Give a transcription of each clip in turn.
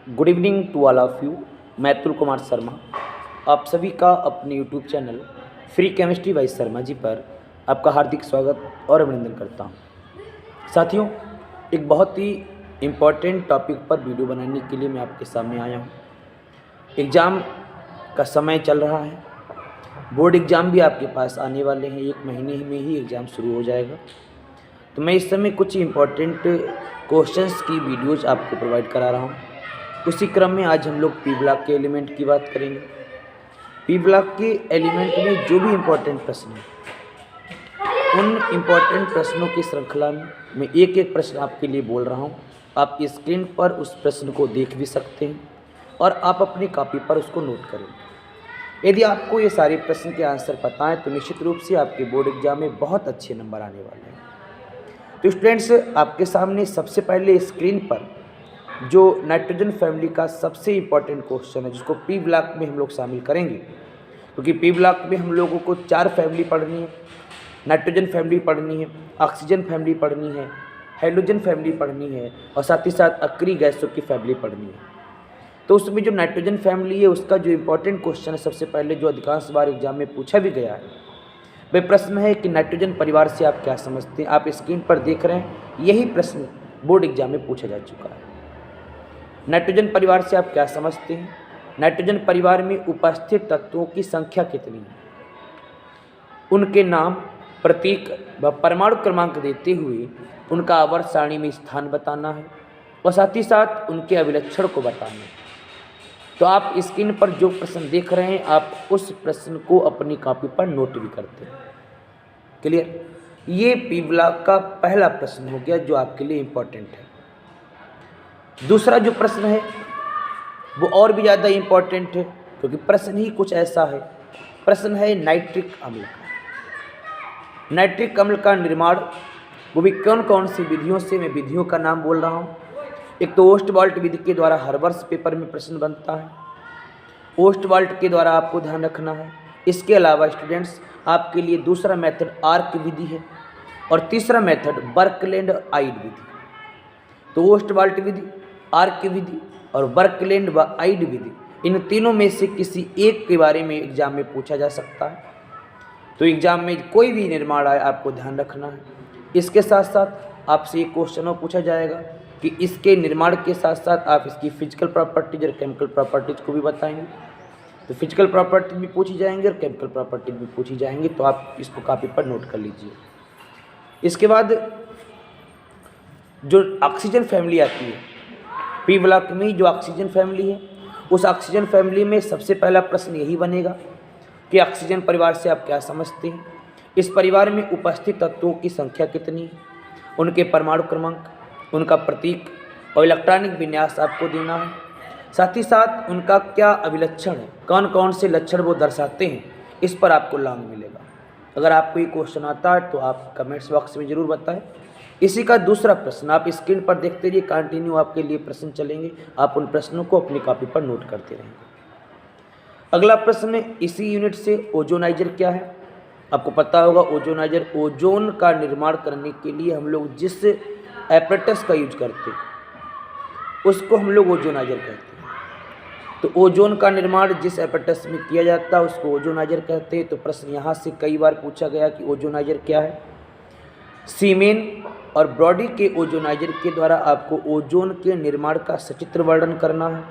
Good evening to all of you. मैं अतुल कुमार शर्मा आप सभी का अपने YouTube channel free chemistry by Sharma ji पर आपका हार्दिक स्वागत और अभिनंदन करता हूं। साथियों, एक बहुत ही इम्पॉर्टेंट टॉपिक पर वीडियो बनाने के लिए मैं आपके सामने आया हूं। एग्ज़ाम का समय चल रहा है, बोर्ड एग्ज़ाम भी आपके पास आने वाले हैं, 1 महीने में ही एग्ज़ाम शुरू हो जाएगा। तो मैं इस समय कुछ इम्पॉर्टेंट क्वेश्चंस की वीडियोज़ आपको प्रोवाइड करा रहा हूँ। उसी क्रम में आज हम लोग पी ब्लॉक के एलिमेंट की बात करेंगे। पी ब्लॉक के एलिमेंट में जो भी इम्पोर्टेंट प्रश्न हैं, उन इम्पोर्टेंट प्रश्नों की श्रृंखला में मैं एक एक प्रश्न आपके लिए बोल रहा हूँ। आप स्क्रीन पर उस प्रश्न को देख भी सकते हैं और आप अपनी कॉपी पर उसको नोट करें। यदि आपको ये सारे प्रश्न के आंसर पता है तो निश्चित रूप से आपके बोर्ड एग्जाम में बहुत अच्छे नंबर आने वाले हैं। तो स्टूडेंट्स, आपके सामने सबसे पहले स्क्रीन पर जो नाइट्रोजन फैमिली का सबसे इम्पॉर्टेंट क्वेश्चन है, जिसको पी ब्लॉक में हम लोग शामिल करेंगे, क्योंकि पी ब्लॉक में हम लोगों को 4 फैमिली पढ़नी है। नाइट्रोजन फैमिली पढ़नी है, ऑक्सीजन फैमिली पढ़नी है, हाइड्रोजन फैमिली पढ़नी है और साथ ही साथ अक्रिय गैसों की फैमिली पढ़नी है। तो उसमें जो नाइट्रोजन फैमिली है उसका जो इम्पोर्टेंट क्वेश्चन है, सबसे पहले जो अधिकांश बार एग्जाम में पूछा भी गया है, वह प्रश्न है कि नाइट्रोजन परिवार से आप क्या समझते हैं। आप स्क्रीन पर देख रहे हैं, यही प्रश्न बोर्ड एग्जाम में पूछा जा चुका है। नाइट्रोजन परिवार से आप क्या समझते हैं? नाइट्रोजन परिवार में उपस्थित तत्वों की संख्या कितनी है? उनके नाम, प्रतीक व परमाणु क्रमांक देते हुए उनका आवर्त सारणी में स्थान बताना है और साथ ही साथ उनके अभिलक्षण को बताना है। तो आप स्क्रीन पर जो प्रश्न देख रहे हैं, आप उस प्रश्न को अपनी कॉपी पर नोट भी करते हैं। क्लियर? ये पी ब्लॉक का पहला प्रश्न हो गया जो आपके लिए इम्पोर्टेंट है। दूसरा जो प्रश्न है वो और भी ज़्यादा इम्पोर्टेंट है, क्योंकि प्रश्न ही कुछ ऐसा है। प्रश्न है नाइट्रिक अम्ल का। नाइट्रिक अम्ल का निर्माण वो भी कौन कौन सी विधियों से, मैं विधियों का नाम बोल रहा हूँ। एक तो ओस्टवाल्ट विधि के द्वारा हर वर्ष पेपर में प्रश्न बनता है, ओस्टवाल्ट के द्वारा आपको ध्यान रखना है। इसके अलावा स्टूडेंट्स, आपके लिए दूसरा मेथड आर्क विधि है और तीसरा मेथड बर्कलैंड आइड विधि। तो ओस्टवाल्ट विधि, आर्क विधि और बर्कलैंड व आइड विधि, इन तीनों में से किसी एक के बारे में एग्जाम में पूछा जा सकता है। तो एग्जाम में कोई भी निर्माण आए, आपको ध्यान रखना है। इसके साथ साथ आपसे एक क्वेश्चन और पूछा जाएगा कि इसके निर्माण के साथ साथ आप इसकी फिजिकल प्रॉपर्टीज और केमिकल प्रॉपर्टीज को भी बताएंगे। तो फिजिकल प्रॉपर्टी भी पूछी जाएंगी और केमिकल प्रॉपर्टीज भी पूछी जाएंगी, तो आप इसको कॉपी पर नोट कर लीजिए। इसके बाद जो ऑक्सीजन फैमिली आती है, पी ब्लॉक में जो ऑक्सीजन फैमिली है, उस ऑक्सीजन फैमिली में सबसे पहला प्रश्न यही बनेगा कि ऑक्सीजन परिवार से आप क्या समझते हैं। इस परिवार में उपस्थित तत्वों की संख्या कितनी है, उनके परमाणु क्रमांक, उनका प्रतीक और इलेक्ट्रॉनिक विन्यास आपको देना है। साथ ही साथ उनका क्या अभिलक्षण है, कौन कौन से लक्षण वो दर्शाते हैं, इस पर आपको लांग मिलेगा। अगर आपको ये क्वेश्चन आता है तो आप कमेंट्स बॉक्स में ज़रूर बताएं। इसी का दूसरा प्रश्न आप स्क्रीन पर देखते रहिए, कंटिन्यू आपके लिए प्रश्न चलेंगे, आप उन प्रश्नों को अपनी कॉपी पर नोट करते रहेंगे। अगला प्रश्न इसी यूनिट से, ओजोनाइजर क्या है। आपको पता होगा ओजोनाइजर, ओजोन का निर्माण करने के लिए हम लोग जिस एपरेटस का यूज करते हैं उसको हम लोग ओजोनाइजर कहते हैं। तो ओजोन का निर्माण जिस एपरेटस में किया जाता है उसको ओजोनाइजर कहते हैं। तो प्रश्न यहाँ से कई बार पूछा गया कि ओजोनाइजर क्या है। सीमेन और ब्रॉडी के ओजोनाइजर के द्वारा आपको ओजोन के निर्माण का सचित्र वर्णन करना है।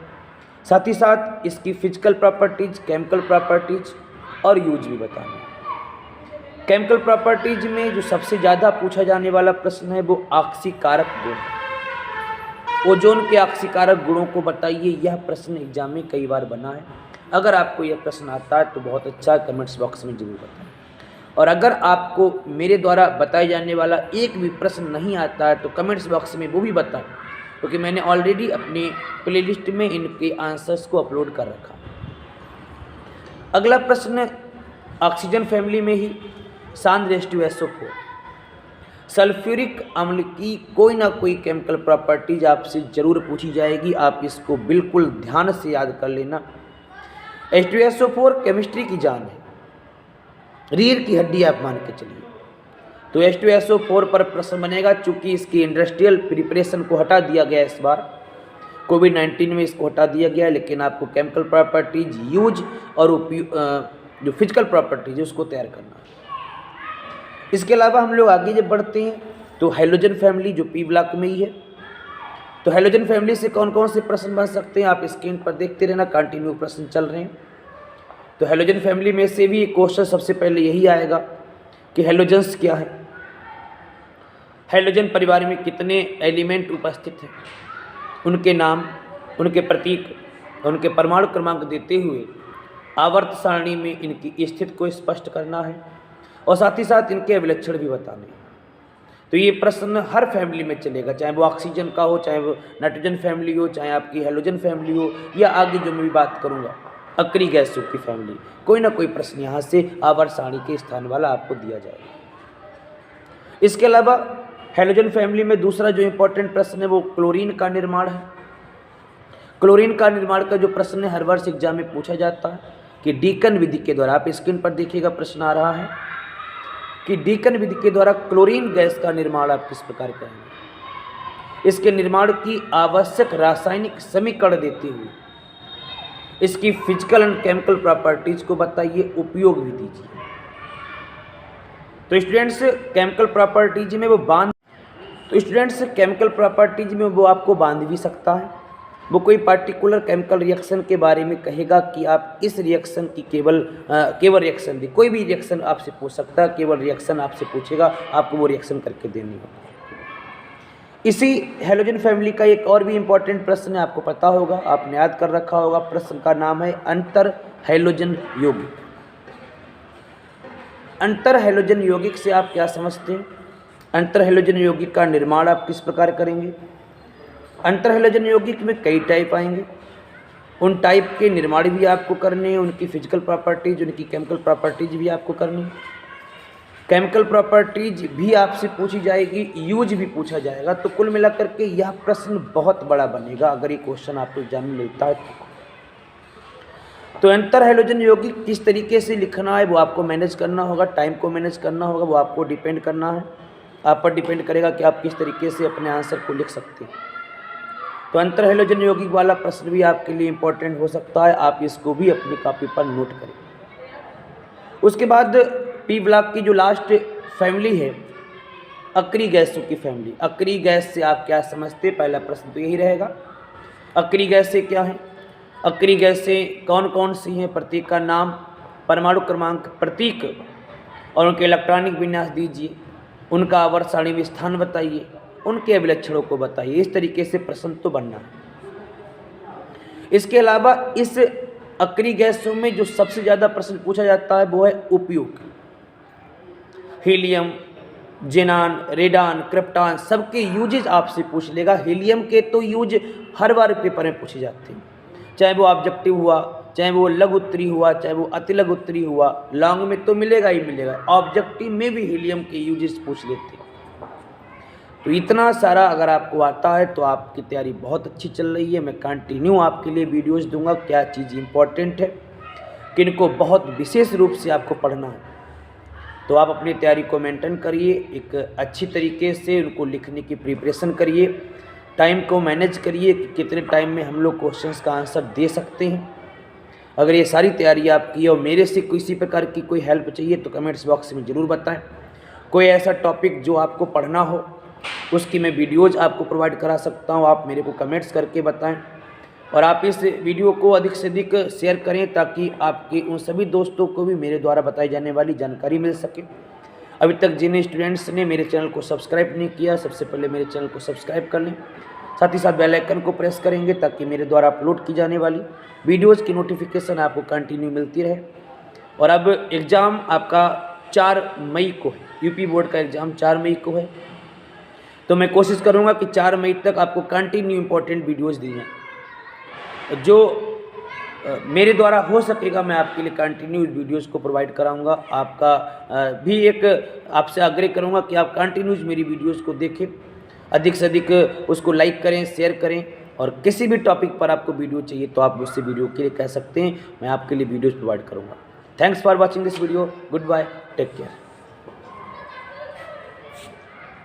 साथ ही साथ इसकी फिजिकल प्रॉपर्टीज, केमिकल प्रॉपर्टीज और यूज भी बताना है। केमिकल प्रॉपर्टीज में जो सबसे ज़्यादा पूछा जाने वाला प्रश्न है वो ऑक्सीकारक गुण। ओजोन के ऑक्सीकारक गुणों को बताइए, यह प्रश्न एग्जाम में कई बार बना है। अगर आपको यह प्रश्न आता है तो बहुत अच्छा, कमेंट्स बॉक्स में जरूर बताएं। और अगर आपको मेरे द्वारा बताए जाने वाला एक भी प्रश्न नहीं आता है तो कमेंट्स बॉक्स में वो भी बताएं, क्योंकि मैंने ऑलरेडी अपने प्लेलिस्ट में इनके आंसर्स को अपलोड कर रखा। अगला प्रश्न ऑक्सीजन फैमिली में ही सांद्र H2SO4, सल्फ्यूरिक अम्ल की कोई ना कोई केमिकल प्रॉपर्टीज आपसे ज़रूर पूछी जाएगी। आप इसको बिल्कुल ध्यान से याद कर लेना। H2SO4 केमिस्ट्री की जान है, रीढ़ की हड्डी आप मान के चलिए। तो H2SO4 पर प्रश्न बनेगा, चूंकि इसकी इंडस्ट्रियल प्रिपरेशन को हटा दिया गया इस बार, कोविड-19 में इसको हटा दिया गया है, लेकिन आपको केमिकल प्रॉपर्टीज, यूज और जो फिजिकल प्रॉपर्टीज है उसको तैयार करना है। इसके अलावा हम लोग आगे जब बढ़ते हैं तो हैलोजन फैमिली जो पी ब्लॉक में ही है, तो हैलोजन फैमिली से कौन कौन से प्रश्न बन सकते हैं आप स्क्रीन पर देखते रहना, कंटिन्यू प्रश्न चल रहे हैं। तो हैलोजन फैमिली में से भी क्वेश्चन सबसे पहले यही आएगा कि हैलोजन्स क्या है, हैलोजन परिवार में कितने एलिमेंट उपस्थित हैं, उनके नाम, उनके प्रतीक, उनके परमाणु क्रमांक देते हुए आवर्त सारणी में इनकी स्थिति को स्पष्ट करना है और साथ ही साथ इनके अभिलक्षण भी बताने हैं। तो ये प्रश्न हर फैमिली में चलेगा, चाहे वो ऑक्सीजन का हो, चाहे वो नाइट्रोजन फैमिली हो, चाहे आपकी हैलोजन फैमिली हो, या आगे जो मैं भी बात करूँगा अक्रिय गैसों की फैमिली, कोई ना कोई प्रश्न यहाँ से आवर्त सारणी के स्थान वाला आपको दिया जाएगा। इसके अलावा हैलोजन फैमिली में दूसरा जो इम्पोर्टेंट प्रश्न है वो क्लोरीन का निर्माण है। क्लोरीन का निर्माण का जो प्रश्न है हर वर्ष एग्जाम में पूछा जाता है कि डीकन विधि के द्वारा, आप स्क्रीन पर देखिएगा प्रश्न आ रहा है कि डीकन विधि के द्वारा क्लोरीन गैस का निर्माण आप किस प्रकार करेंगे। इसके निर्माण की आवश्यक रासायनिक समीकरण देते हुए इसकी फिजिकल एंड केमिकल प्रॉपर्टीज को बताइए, उपयोग भी दीजिए। तो स्टूडेंट्स केमिकल प्रॉपर्टीज में वो आपको बांध भी सकता है, वो कोई पार्टिकुलर केमिकल रिएक्शन के बारे में कहेगा कि आप इस रिएक्शन की केवल रिएक्शन दी, कोई भी रिएक्शन आपसे पूछ सकता है, केवल रिएक्शन आपसे पूछेगा, आपको वो रिएक्शन करके देनी होगी। इसी हैलोजन फैमिली का एक और भी इम्पोर्टेंट प्रश्न है, आपको पता होगा, आपने याद कर रखा होगा, प्रश्न का नाम है अंतर हैलोजन यौगिक। अंतर हैलोजन यौगिक से आप क्या समझते हैं, अंतर हैलोजन यौगिक का निर्माण आप किस प्रकार करेंगे। अंतर हैलोजन यौगिक में कई टाइप आएंगे, उन टाइप के निर्माण भी आपको करने हैं, उनकी फिजिकल प्रॉपर्टीज, उनकी केमिकल प्रॉपर्टीज भी आपको करनी है। केमिकल प्रॉपर्टीज भी आपसे पूछी जाएगी, यूज भी पूछा जाएगा। तो कुल मिलाकर के यह प्रश्न बहुत बड़ा बनेगा अगर ये क्वेश्चन आपको एग्जाम में मिलता है तो अंतर हैलोजन यौगिक किस तरीके से लिखना है वो आपको मैनेज करना होगा, टाइम को मैनेज करना होगा, वो आपको डिपेंड करना है, आप पर डिपेंड करेगा कि आप किस तरीके से अपने आंसर को लिख सकते हैं। तो अंतर हैलोजन यौगिक वाला प्रश्न भी आपके लिए इम्पोर्टेंट हो सकता है, आप इसको भी अपनी कॉपी पर नोट करें। उसके बाद पी ब्लॉक की जो लास्ट फैमिली है अक्रिय गैसों की फैमिली। अक्रिय गैस से आप क्या समझते हैं, पहला प्रश्न तो यही रहेगा, अक्रिय गैस से क्या है, अक्रिय गैसें कौन कौन सी हैं, प्रतीक का नाम, परमाणु क्रमांक, प्रतीक और उनके इलेक्ट्रॉनिक विन्यास दीजिए, उनका आवर्त सारणी में स्थान बताइए, उनके अभिलक्षणों को बताइए। इस तरीके से प्रश्न तो बनना है। इसके अलावा इस अक्रिय गैसों में जो सबसे ज़्यादा प्रश्न पूछा जाता है वो है उपयोग। हीलियम, जेनान, रेडान, क्रिप्टॉन सबके यूजेज आपसे पूछ लेगा। हीलियम के तो यूज हर बार पेपर में पूछे जाते हैं, चाहे वो ऑब्जेक्टिव हुआ, चाहे वो लघु उत्तरी हुआ, चाहे वो अति लघु उत्तरी हुआ, लॉन्ग में तो मिलेगा ही मिलेगा। ऑब्जेक्टिव में भी हीलियम के यूजेस पूछ लेते हैं। तो इतना सारा अगर आपको आता है तो आपकी तैयारी बहुत अच्छी चल रही है। मैं कंटिन्यू आपके लिए वीडियोस दूंगा, क्या चीज़ इंपॉर्टेंट है, किनको बहुत विशेष रूप से आपको पढ़ना है। तो आप अपनी तैयारी को मेंटेन करिए, एक अच्छी तरीके से उनको लिखने की प्रिपरेशन करिए, टाइम को मैनेज करिए कि कितने टाइम में हम लोग क्वेश्चंस का आंसर दे सकते हैं। अगर ये सारी तैयारी आपकी है और मेरे से किसी प्रकार की कोई हेल्प चाहिए तो कमेंट्स बॉक्स में ज़रूर बताएं। कोई ऐसा टॉपिक जो आपको पढ़ना हो उसकी मैं वीडियोज़ आपको प्रोवाइड करा सकता हूँ, आप मेरे को कमेंट्स करके बताएं। और आप इस वीडियो को अधिक से अधिक शेयर करें ताकि आपके उन सभी दोस्तों को भी मेरे द्वारा बताई जाने वाली जानकारी मिल सके। अभी तक जिन स्टूडेंट्स ने मेरे चैनल को सब्सक्राइब नहीं किया, सबसे पहले मेरे चैनल को सब्सक्राइब कर लें, साथ ही साथ बेल आइकन को प्रेस करेंगे ताकि मेरे द्वारा अपलोड की जाने वाली वीडियोज़ की नोटिफिकेशन आपको कंटिन्यू मिलती रहे। और अब एग्ज़ाम आपका 4 मई को है, यूपी बोर्ड का एग्ज़ाम 4 मई को है। तो मैं कोशिश करूंगा कि 4 मई तक आपको कंटिन्यू इंपॉर्टेंट वीडियोस दी जाएं। जो मेरे द्वारा हो सकेगा मैं आपके लिए कंटिन्यू वीडियोस को प्रोवाइड कराऊंगा। आपका भी एक आपसे आग्रह करूंगा कि आप कंटिन्यूज मेरी वीडियोस को देखें, अधिक से अधिक उसको लाइक करें, शेयर करें। और किसी भी टॉपिक पर आपको वीडियो चाहिए तो आप मुझसे वीडियो के लिए कह सकते हैं, मैं आपके लिए वीडियोज़ प्रोवाइड करूँगा। Thanks for watching this video, good bye, take care.